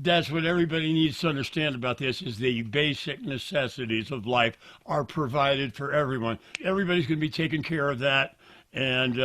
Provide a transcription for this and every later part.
That's what everybody needs to understand about this is the basic necessities of life are provided for everyone. Everybody's going to be taken care of that. And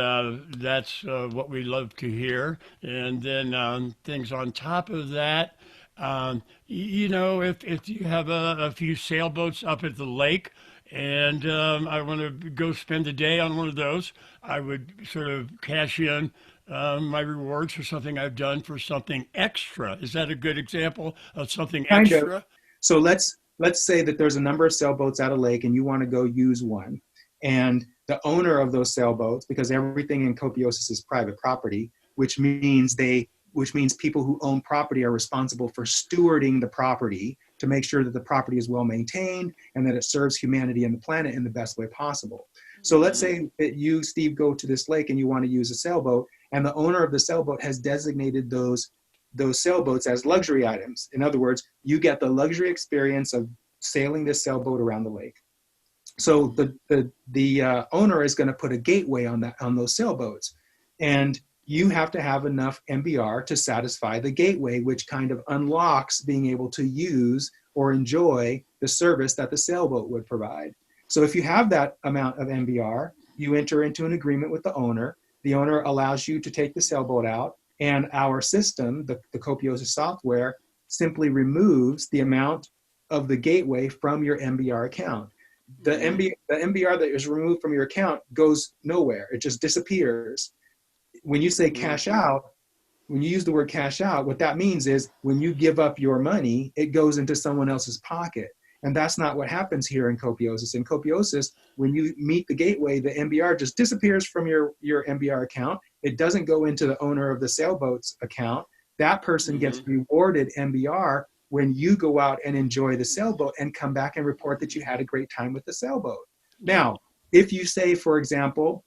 that's what we love to hear. And then things on top of that, if you have a few sailboats up at the lake and I want to go spend a day on one of those, I would sort of cash in my rewards for something I've done for something extra. Is that a good example of something Kind of. extra? So let's say that there's a number of sailboats at a lake and you want to go use one. And the owner of those sailboats, because everything in Copiosis is private property, which means people who own property are responsible for stewarding the property to make sure that the property is well maintained and that it serves humanity and the planet in the best way possible. So let's Mm-hmm. say that you, Steve, go to this lake and you want to use a sailboat, and the owner of the sailboat has designated those sailboats as luxury items. In other words, you get the luxury experience of sailing this sailboat around the lake. So the owner is going to put a gateway on those sailboats, and you have to have enough MBR to satisfy the gateway, which kind of unlocks being able to use or enjoy the service that the sailboat would provide. So if you have that amount of MBR, you enter into an agreement with the owner. The owner allows you to take the sailboat out, and our system, the Copiosis software, simply removes the amount of the gateway from your MBR account. The MBR that is removed from your account goes nowhere. It just disappears. When you say Mm-hmm. cash out, when you use the word cash out, what that means is when you give up your money, it goes into someone else's pocket. And that's not what happens here in Copiosis. In Copiosis, when you meet the gateway, the MBR just disappears from your MBR account. It doesn't go into the owner of the sailboat's account. That person gets Mm-hmm. rewarded MBR when you go out and enjoy the sailboat and come back and report that you had a great time with the sailboat. Yep. Now, if you say, for example,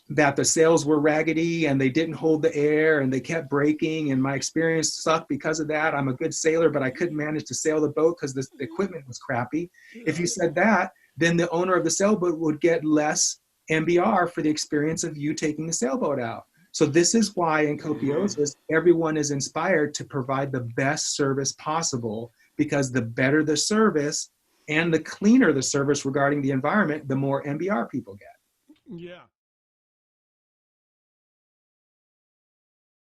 that the sails were raggedy and they didn't hold the air and they kept breaking and my experience sucked because of that. I'm a good sailor, but I couldn't manage to sail the boat because the equipment was crappy. If you said that, then the owner of the sailboat would get less MBR for the experience of you taking the sailboat out. So this is why in Mm-hmm. Copiosis, everyone is inspired to provide the best service possible, because the better the service and the cleaner the service regarding the environment, the more MBR people get. Yeah.